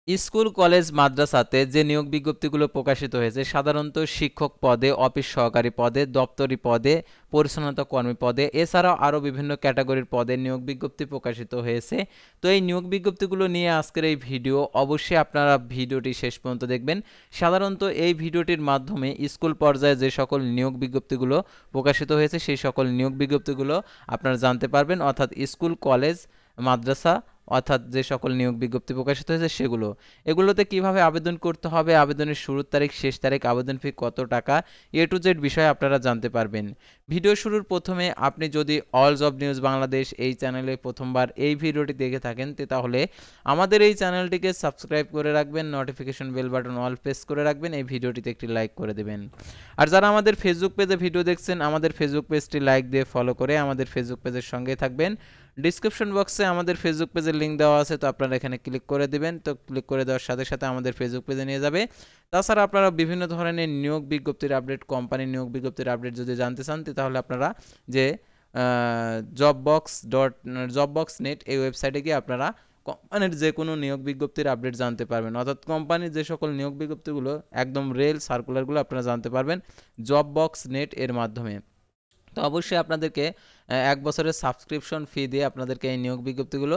School college মাদ্রাসাতে যে নিয়োগ বিজ্ঞপ্তিগুলো প্রকাশিত হয়েছে সাধারণত শিক্ষক পদে, অফিস সহকারী পদে, দপ্তরি পদে, পরিচ্ছন্নতা কর্মী পদে, এছাড়াও আরও বিভিন্ন ক্যাটাগরির পদে নিয়োগ বিজ্ঞপ্তি প্রকাশিত হয়েছে। তো এই নিয়োগ বিজ্ঞপ্তিগুলো নিয়ে আজকের এই ভিডিও, অবশ্যই আপনারা ভিডিওটি শেষ পর্যন্ত দেখবেন। সাধারণত এই ভিডিওটির মাধ্যমে স্কুল পর্যায়ে যে সকল নিয়োগ বিজ্ঞপ্তিগুলো প্রকাশিত হয়েছে সেই সকল নিয়োগ বিজ্ঞপ্তিগুলো আপনারা জানতে পারবেন, অর্থাৎ স্কুল কলেজ মাদ্রাসা অর্থাৎ যে সকল নিয়োগ বিজ্ঞপ্তি প্রকাশিত হয়েছে সেগুলো। এগুলোতে কিভাবে আবেদন করতে হবে, আবেদনের শুরুর তারিখ, শেষ তারিখ, আবেদন ফি কত টাকা, এ টু জেড বিষয়ে আপনারা জানতে পারবেন। ভিডিও শুরুর প্রথমে আপনি যদি অল জব নিউজ বাংলাদেশ এই চ্যানেলে প্রথমবার এই ভিডিওটি দেখে থাকেন তাহলে আমাদের এই চ্যানেলটিকে সাবস্ক্রাইব করে রাখবেন, notification bell button all press করে রাখবেন, এই ভিডিওটিতে একটি লাইক করে দেবেন। আর যারা আমাদের ফেসবুক পেজে ভিডিও দেখছেন, আমাদের ফেসবুক পেজটি লাইক দিয়ে ফলো করে আমাদের ফেসবুক পেজের সঙ্গে থাকবেন। ডিসক্রিপশন বক্সে আমাদের ফেসবুক পেজের লিঙ্ক দেওয়া আছে, তো আপনারা এখানে ক্লিক করে দিবেন। তো ক্লিক করে দেওয়ার সাথে সাথে আমাদের ফেসবুক পেজে নিয়ে যাবে। তাছাড়া আপনারা বিভিন্ন ধরনের নিয়োগ বিজ্ঞপ্তির আপডেট, কোম্পানির নিয়োগ বিজ্ঞপ্তির আপডেট যদি জানতে চান তাহলে আপনারা যে জববক্স নেট এই ওয়েবসাইটে গিয়ে আপনারা কোম্পানির যে কোনো নিয়োগ বিজ্ঞপ্তির আপডেট জানতে পারবেন, অর্থাৎ কোম্পানির যে সকল নিয়োগ বিজ্ঞপ্তিগুলো একদম রেল সার্কুলারগুলো আপনারা জানতে পারবেন জববক্স নেট এর মাধ্যমে। তো অবশ্যই আপনাদেরকে 1 বছরের সাবস্ক্রিপশন ফি দিয়ে আপনাদেরকে এই নিয়োগ বিজ্ঞপ্তিগুলো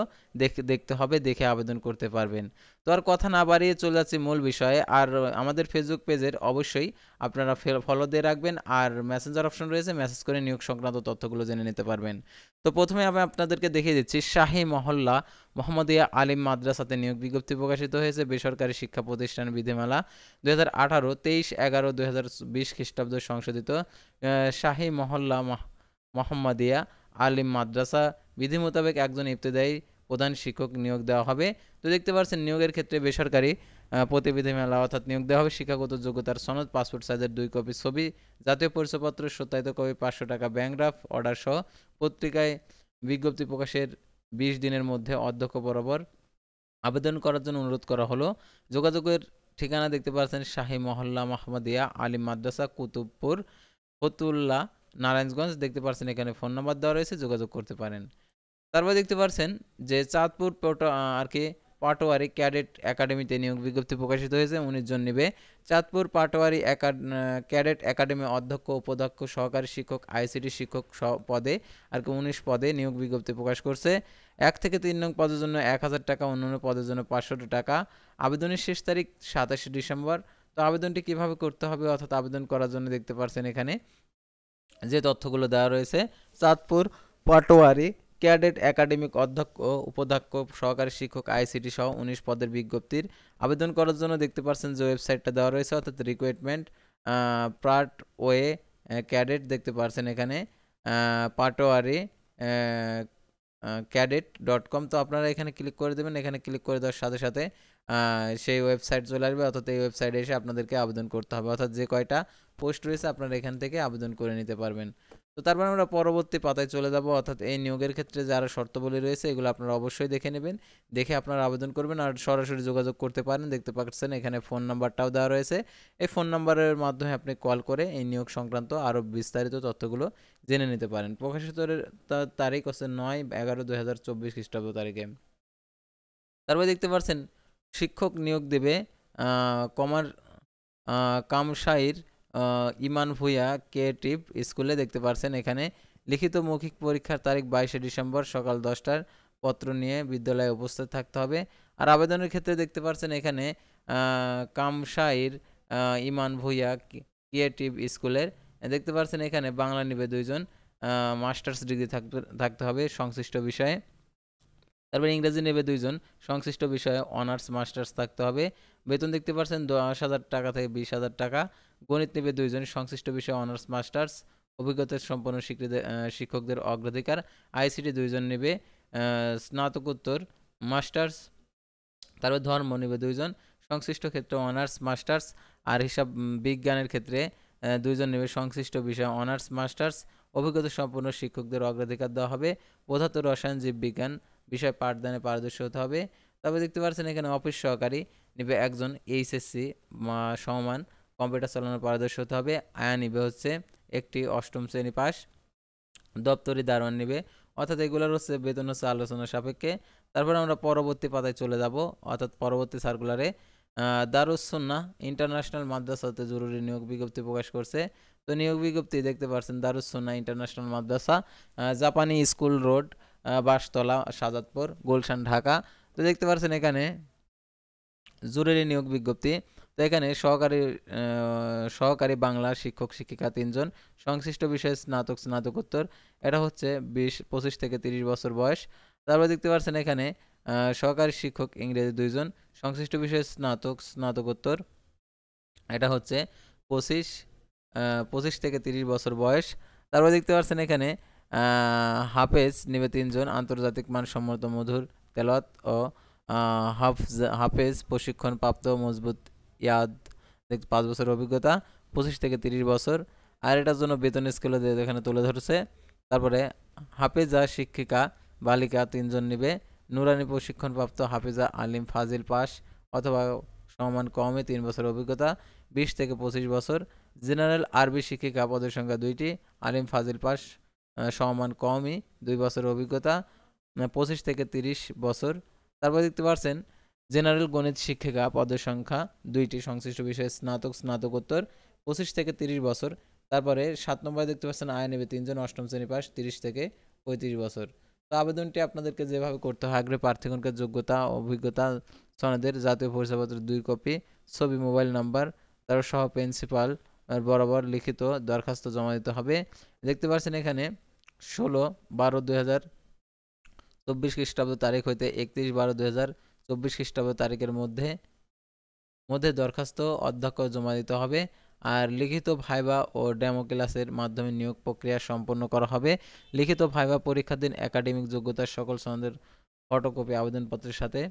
দেখতে হবে, দেখে আবেদন করতে পারবেন। তো আর কথা না বাড়িয়ে চলে যাচ্ছি মূল বিষয়ে। আর আমাদের ফেসবুক পেজের অবশ্যই আপনারা ফলো দিয়ে রাখবেন, আর মেসেঞ্জার অপশন রয়েছে, মেসেজ করে নিয়োগ সংক্রান্ত তথ্যগুলো জেনে নিতে পারবেন। তো প্রথমে আমি আপনাদেরকে দেখিয়ে দিচ্ছি শাহী মহল্লা মোহাম্মদিয়া আলিম মাদ্রাসাতে নিয়োগ বিজ্ঞপ্তি প্রকাশিত হয়েছে। বেসরকারি শিক্ষা প্রতিষ্ঠান বিধিমালা 2018 23/11/2020 খ্রিস্টাব্দ সংশোধিত শাহী মহল্লা মোহাম্মদিয়া আলিম মাদ্রাসা বিধি মোতাবেক একজন ইবতেদায়ী প্রধান শিক্ষক নিয়োগ দেওয়া হবে। তো দেখতে পাচ্ছেন নিয়োগের ক্ষেত্রে বেসরকারি প্রতিবিধিমালা অর্থাৎ নিয়োগ দেওয়া হবে শিক্ষাগত যোগ্যতার সনদ, পাসপোর্ট সাইজের 2 কপি ছবি, জাতীয় পরিচয়পত্র সত্যায়িত কপি, 500 টাকা ব্যাংক ড্রাফট অর্ডার সহ পত্রিকায় বিজ্ঞপ্তি প্রকাশের 20 দিনের মধ্যে অধ্যক্ষ বরাবর আবেদন করার জন্য অনুরোধ করা হলো। যোগাযোগের ঠিকানা দেখতে পাচ্ছেন শাহী মহল্লা মাহমুদিয়া আলিম মাদ্রাসা, কুতুবপুর, ফতুল্লাহ, নারায়ণগঞ্জ। দেখতে পাচ্ছেন এখানে ফোন নাম্বার দেওয়া রয়েছে, যোগাযোগ করতে পারেন। তারপর দেখতে পাচ্ছেন যে চাঁদপুর আর কি পাটোয়ারি ক্যাডেট একাডেমিতে নিয়োগ বিজ্ঞপ্তি প্রকাশিত হয়েছে, 19 জন নেবে। চাঁদপুর পাটোয়ারি ক্যাডেট একাডেমি অধ্যক্ষ, উপাধ্যক্ষ, সহকারী শিক্ষক, আইসিটি শিক্ষক পদে আর কি 19 পদে নিয়োগ বিজ্ঞপ্তি প্রকাশ করছে। 1 থেকে 3 নং পদের জন্য 1000 টাকা, অন্যান্য পদের জন্য 500 টাকা। আবেদনের শেষ তারিখ 27 ডিসেম্বর। তো আবেদনটি কিভাবে করতে হবে, অর্থাৎ আবেদন করার জন্য দেখতে পাচ্ছেন এখানে যে তথ্যগুলো দেওয়া রয়েছে। চাঁদপুর পাটোয়ারি ক্যাডেট একাডেমিক অধ্যক্ষ, উপাধ্যক্ষ, সহকারী শিক্ষক, আইসিটি সহ 19 পদের বিজ্ঞপ্তির আবেদন করার জন্য দেখতে পাচ্ছেন যে ওয়েবসাইটটা দেওয়া রয়েছে, অর্থাৎ রিক্রুটমেন্ট পার্টওয়ে ক্যাডেট দেখতে পাচ্ছেন এখানে পাটোয়ারি ক্যাডেট.com। তো আপনারা এখানে ক্লিক করে দেবেন। এখানে ক্লিক করে দেওয়ার সাথে সাথে সেই ওয়েবসাইট চলে আসবে, অর্থাৎ এই ওয়েবসাইটে এসে আপনাদেরকে আবেদন করতে হবে, অর্থাৎ যে কয়টা পোস্ট রয়েছে আপনারা এখান থেকে আবেদন করে নিতে পারবেন। তো তারপর আমরা পরবর্তী পাতায় চলে যাব, অর্থাৎ এই নিয়োগের ক্ষেত্রে যারা শর্তাবলী রয়েছে এগুলো আপনারা অবশ্যই দেখে নেবেন, দেখে আপনারা আবেদন করবেন আর সরাসরি যোগাযোগ করতে পারেন। দেখতে পাচ্ছেন এখানে ফোন নাম্বারটাও দেওয়া রয়েছে, এই ফোন নাম্বারের মাধ্যমে আপনি কল করে এই নিয়োগ সংক্রান্ত আরও বিস্তারিত তথ্যগুলো জেনে নিতে পারেন। প্রকাশিত তারিখ হচ্ছে 9/11/2024 খ্রিস্টাব্দ তারিখে। তারপরে দেখতে পাচ্ছেন শিক্ষক নিয়োগ দেবে কমার কামশাইর ইমান ভুঁইয়া ক্রিয়েটিভ স্কুলে। দেখতে পাচ্ছেন এখানে লিখিত মৌখিক পরীক্ষার তারিখ 22 ডিসেম্বর সকাল 10টার, পত্র নিয়ে বিদ্যালয়ে উপস্থিত থাকতে হবে। আর আবেদনের ক্ষেত্রে দেখতে পাচ্ছেন এখানে কামশাইর ইমান ভুঁইয়া ক্রিয়েটিভ স্কুলের দেখতে পাচ্ছেন এখানে বাংলা নিবে 2 জন, মাস্টার্স ডিগ্রি থাকতে হবে সংশ্লিষ্ট বিষয়ে। তারপরে ইংরেজি নেবে 2 জন, সংশ্লিষ্ট বিষয়ে অনার্স মাস্টার্স থাকতে হবে। বেতন দেখতে পাচ্ছেন 10,000 টাকা থেকে 20,000 টাকা। গণিত নেবে 2 জন, সংশ্লিষ্ট বিষয়ে অনার্স মাস্টার্স, অভিজ্ঞতা সম্পন্ন শিক্ষকদের অগ্রাধিকার। আইসিটি 2 জন নেবে, স্নাতকোত্তর মাস্টার্স। তারপর ধর্ম নেবে 2 জন, সংশ্লিষ্ট ক্ষেত্রে অনার্স মাস্টার্স। আর হিসাব বিজ্ঞানের ক্ষেত্রে 2 জন নেবে, সংশ্লিষ্ট বিষয়ে অনার্স মাস্টার্স, অভিজ্ঞতা সম্পন্ন শিক্ষকদের অগ্রাধিকার দেওয়া হবে। পদার্থ রসায়ন জীববিজ্ঞান বিষয় পাঠদানে পারদর্শী হতে হবে। তবে দেখতে পাচ্ছেন এখানে অফিস সহকারী নেবে 1 জন, এইচএসসি সমমান কম্পিউটার চালানোর পারদর্শী হতে হবে। আয়া নিবে হচ্ছে একটি 8ম শ্রেণী পাস। দপ্তরি দারোয়ান নিবে, অর্থাৎ এগুলোর হচ্ছে বেতন হচ্ছে আলোচনা সাপেক্ষে তারপর আমরা পরবর্তী পাতায় চলে যাব, অর্থাৎ পরবর্তী সার্কুলারে দারুস সুন্নাহ ইন্টারন্যাশনাল মাদ্রাসাতে জরুরি নিয়োগ বিজ্ঞপ্তি প্রকাশ করছে। তো নিয়োগ বিজ্ঞপ্তি দেখতে পাচ্ছেন, দারুস সুন্নাহ ইন্টারন্যাশনাল মাদ্রাসা, জাপানি স্কুল রোড, বাঁশতলা, শাহজাদপুর, গুলশান, ঢাকা। তো দেখতে পাচ্ছেন এখানে জরুরি নিয়োগ বিজ্ঞপ্তি। তো এখানে সহকারী বাংলা শিক্ষক শিক্ষিকা 3 জন, সংশ্লিষ্ট বিষয়ে স্নাতক স্নাতকোত্তর, এটা হচ্ছে 25 থেকে 30 বছর বয়স। তারপর দেখতে পাচ্ছেন এখানে সহকারী শিক্ষক ইংরেজি 2 জন, সংশ্লিষ্ট বিষয়ে স্নাতক স্নাতকোত্তর, এটা হচ্ছে 25 থেকে 30 বছর বয়স। তারপর দেখতে পাচ্ছেন এখানে হাফেজ নেবে 3 জন, আন্তর্জাতিক মানসম্মত মধুর তেলাওয়াত ও হাফেজ প্রশিক্ষণ প্রাপ্ত মজবুত ইয়াদ 5 বছর অভিজ্ঞতা, 25 থেকে 30 বছর। আর এটার জন্য বেতন স্কেলও এখানে তুলে ধরেছে। তারপরে হাফেজা শিক্ষিকা বালিকা 3 জন নেবে, নুরানি প্রশিক্ষণপ্রাপ্ত হাফেজা আলিম ফাজিল পাস অথবা সমান কমে 3 বছর অভিজ্ঞতা, 20 থেকে 25 বছর। জেনারেল আরবি শিক্ষিকা পদের সংখ্যা 2টি, আলিম ফাজিল পাস সমান কমই 2 বছর অভিজ্ঞতা, 25 থেকে 30 বছর। তারপর দেখতে পাচ্ছেন জেনারেল গণিত শিক্ষিকা পদের সংখ্যা 2টি, সংশ্লিষ্ট বিষয়ে স্নাতক স্নাতকোত্তর, 25 থেকে 30 বছর। তারপরে 7 নম্বরে দেখতে পাচ্ছেন আয় নেবে 3 জন, 8ম শ্রেণী পাস, 30 থেকে 35 বছর। তো আবেদনটি আপনাদেরকে যেভাবে করতে হয়, আগ্রহী প্রার্থীগণকে যোগ্যতা অভিজ্ঞতা সনদের জাতীয় পরিচয়পত্রের 2 কপি, ছবি, মোবাইল নাম্বার, তার সহ প্রিন্সিপাল বরাবর লিখিত দরখাস্ত জমা দিতে হবে। দেখতে পাচ্ছেন এখানে 16/12/2024 খ্রিস্টাব্দ তারিখ হইতে 31/12/2024 খ্রিস্টাব্দ তারিখের মধ্যে দরখাস্ত অধ্যক্ষ জমা দিতে হবে। আর লিখিত ভাইবা ও ডেমো ক্লাসের মাধ্যমে নিয়োগ প্রক্রিয়া সম্পন্ন করা হবে। লিখিত ভাইবা পরীক্ষার দিন একাডেমিক যোগ্যতার সকল সনদের ফটোকপি আবেদনপত্রের সাথে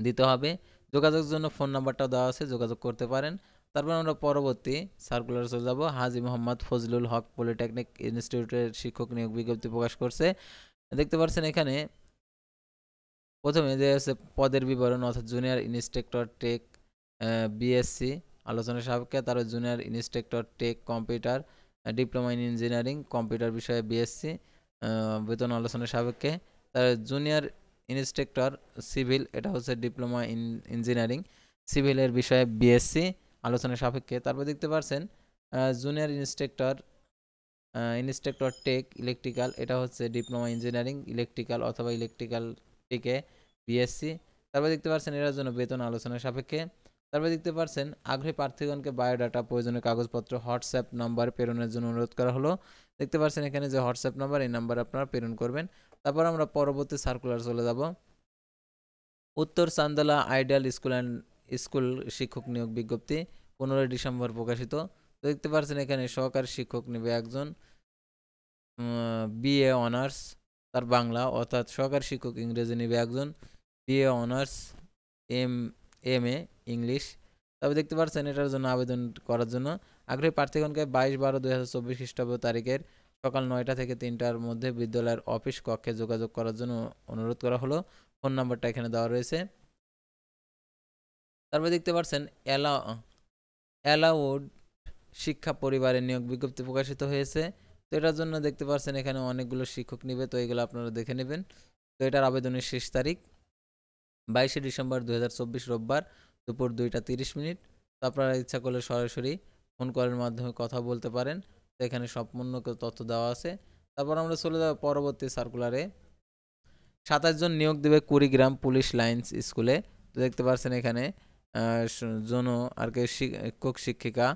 দিতে হবে। যোগাযোগের জন্য ফোন নাম্বারটাও দেওয়া আছে, যোগাযোগ করতে পারেন। তারপর আমরা পরবর্তী সার্কুলার চলে যাব। হাজী মোহাম্মদ ফজলুল হক পলিটেকনিক ইনস্টিটিউটের শিক্ষক নিয়োগ বিজ্ঞপ্তি প্রকাশ করছে। দেখতে পাচ্ছেন এখানে প্রথমে যে আছে পদের বিবরণ, অর্থাৎ জুনিয়র ইন্সট্রাক্টর টেক বিএসসি আলোচনা সাপেক্ষে, তার junior instructor tech computer diploma in engineering computer বিষয়ে বিএসসি বেতন আলোচনা সাপেক্ষে। তার জুনিয়র ইন্সট্রাক্টর সিভিল, এটা হচ্ছে ডিপ্লোমা ইন ইঞ্জিনিয়ারিং সিভিলের বিষয়ে বিএসসি আলোচনা সাপেক্ষে। তারপর দেখতে পাচ্ছেন জুনিয়র ইন্সট্রাক্টর টেক ইলেকট্রিক্যাল, এটা হচ্ছে ডিপ্লোমা ইঞ্জিনিয়ারিং ইলেকট্রিক্যাল অথবা ইলেকট্রিক্যাল টেকে বিএসসি। তারপর দেখতে পাচ্ছেন এর জন্য বেতন আলোচনা সাপেক্ষে। তারপর দেখতে পাচ্ছেন আগ্রহী প্রার্থীগণকে বায়োডাটা প্রয়োজনীয় কাগজপত্র হোয়াটসঅ্যাপ নাম্বার প্রেরণের জন্য অনুরোধ করা হলো। দেখতে পাচ্ছেন এখানে যে হোয়াটসঅ্যাপ নাম্বার, এই নাম্বার আপনারা প্রেরণ করবেন। তারপর আমরা পরবর্তী সার্কুলার চলে যাব। উত্তর চান্দলা আইডিয়াল স্কুল শিক্ষক নিয়োগ বিজ্ঞপ্তি 15 ডিসেম্বর প্রকাশিত। তো দেখতে পাচ্ছেন এখানে সহকারী শিক্ষক নেবে 1 জন, বিএ অনার্স তার বাংলা, অর্থাৎ সহকারী শিক্ষক ইংরেজি নেবে 1 জন, বিএ অনার্স এমএ ইংলিশ। তবে দেখতে পাচ্ছেন এটার জন্য আবেদন করার জন্য আগ্রহী প্রার্থীগণকে 22/12/2024 খ্রিস্টাব্দ তারিখের সকাল 9টা থেকে 3টার মধ্যে বিদ্যালয়ের অফিস কক্ষে যোগাযোগ করার জন্য অনুরোধ করা হলো। ফোন নাম্বারটা এখানে দেওয়া রয়েছে। তারপর দেখতে পাচ্ছেন অ্যালাউড শিক্ষা পরিবারের নিয়োগ বিজ্ঞপ্তি প্রকাশিত হয়েছে। তো এটার জন্য দেখতে পাচ্ছেন এখানে অনেকগুলো শিক্ষক নিবে, তো এগুলো আপনারা দেখে নেবেন। তো এটার আবেদনের শেষ তারিখ 22 ডিসেম্বর 2024 রোববার দুপুর 2:30। তো আপনারা ইচ্ছা করলে সরাসরি ফোন কলের মাধ্যমে কথা বলতে পারেন। তো এখানে সম্পূর্ণ তথ্য দেওয়া আছে। তারপর আমরা চলে যাব পরবর্তী সার্কুলারে। 27 জন নিয়োগ দেবে কুড়িগ্রাম পুলিশ লাইন্স স্কুলে। তো দেখতে পাচ্ছেন এখানে জন আর কি শিক্ষক শিক্ষিকা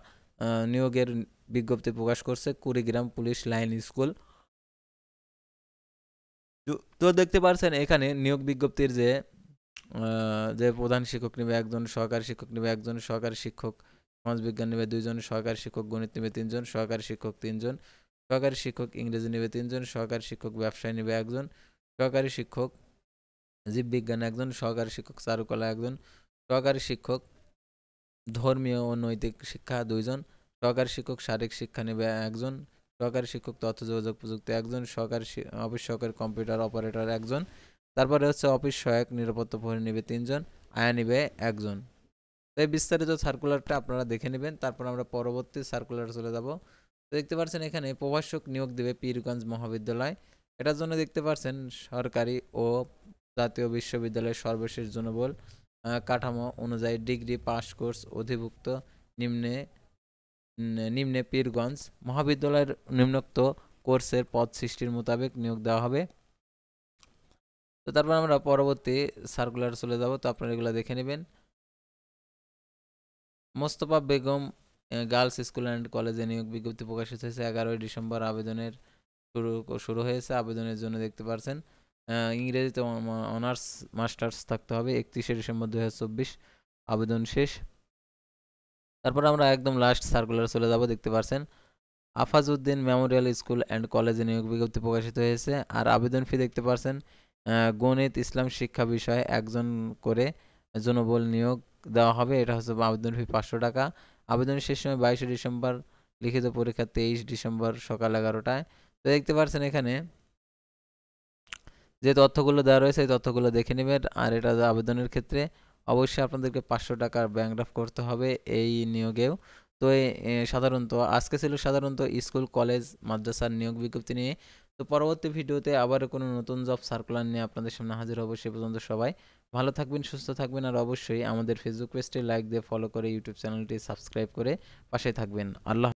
নিয়োগের বিজ্ঞপ্তি প্রকাশ করছে কুড়িগ্রাম পুলিশ লাইন স্কুল। তো দেখতে পাচ্ছেন এখানে নিয়োগ বিজ্ঞপ্তির যে প্রধান শিক্ষক নেবে 1 জন, সহকারী শিক্ষক নেবে 1 জন, সহকারী শিক্ষক সমাজবিজ্ঞান নেবে 2 জন, সহকারী শিক্ষক গণিত নেবে 3 জন, সহকারী শিক্ষক 3 জন, সহকারী শিক্ষক ইংরেজি নেবে 3 জন, সহকারী শিক্ষক ব্যবসায় নেবে 1 জন, সহকারী শিক্ষক জীববিজ্ঞান 1 জন, সহকারী শিক্ষক চারুকলা 1 জন, সহকারী শিক্ষক ধর্মীয় ও নৈতিক শিক্ষা 2 জন, সহকারী শিক্ষক শারীরিক শিক্ষা নেবে 1 জন, সহকারী শিক্ষক তথ্য যোগাযোগ প্রযুক্তি 1 জন, সহকারী অফিস সহকারী কম্পিউটার অপারেটর 1 জন। তারপরে হচ্ছে অফিস সহায়ক নিরাপত্তা প্রহরী নেবে 3 জন, আয়া নেবে 1 জন। তো এই বিস্তারিত সার্কুলারটা আপনারা দেখে নেবেন। তারপর আমরা পরবর্তী সার্কুলার চলে যাব। তো দেখতে পাচ্ছেন এখানে প্রভাষক নিয়োগ দেবে পীরগঞ্জ মহাবিদ্যালয়। এটার জন্য দেখতে পাচ্ছেন সরকারি ও জাতীয় বিশ্ববিদ্যালয়ের সর্বশেষ জনবল কাঠামো অনুযায়ী ডিগ্রি পাস কোর্স অধিভুক্ত নিম্নে নিম্নে পীরগঞ্জ মহাবিদ্যালয়ের নিম্নোক্ত কোর্সের পদ সৃষ্টির মোতাবেক নিয়োগ দেওয়া হবে। তো তারপর আমরা পরবর্তী সার্কুলার চলে যাব, তো আপনারা এগুলো দেখে নেবেন। Mostafa Begum girls school and কলেজে নিয়োগ বিজ্ঞপ্তি প্রকাশিত হয়েছে 11ই ডিসেম্বর। আবেদনের শুরু হয়েছে। আবেদনের জন্য দেখতে পাচ্ছেন ইংরেজিতে অনার্স মাস্টার্স থাকতে হবে। 31শে ডিসেম্বর 2024 আবেদন শেষ। তারপর আমরা একদম লাস্ট সার্কুলার চলে যাব, দেখতে পাচ্ছেন আফাজউদ্দিন মেমোরিয়াল স্কুল অ্যান্ড কলেজে নিয়োগ বিজ্ঞপ্তি প্রকাশিত হয়েছে। আর আবেদন ফি দেখতে পাচ্ছেন গণিত ইসলাম শিক্ষা বিষয়ে একজন করে জনবল নিয়োগ দেওয়া হবে। এটা হচ্ছে আবেদন ফি 500 টাকা। আবেদনের শেষ সময় 22শে ডিসেম্বর, লিখিত পরীক্ষা 23 ডিসেম্বর সকাল 11টায়। তো দেখতে পাচ্ছেন এখানে যে তথ্যগুলো দেওয়া রয়েছে এই তথ্যগুলো দেখে নেবেন। আর এটা আবেদনের ক্ষেত্রে অবশ্যই আপনাদেরকে 500 টাকার ব্যাংক ড্রাফট করতে হবে এই নিয়োগেও। তো সাধারণত আজকে ছিল সাধারণত স্কুল কলেজ মাদ্রাসার নিয়োগ বিজ্ঞপ্তি নিয়ে। তো পরবর্তী ভিডিওতে আবার কোনো নতুন জব সার্কুলার নিয়ে আপনাদের সামনে হাজির হব। সে পর্যন্ত সবাই ভালো থাকবেন, সুস্থ থাকবেন। আর অবশ্যই আমাদের ফেসবুক পেজটি লাইক দিয়ে ফলো করে ইউটিউব চ্যানেলটি সাবস্ক্রাইব করে পাশে থাকবেন। আল্লাহ।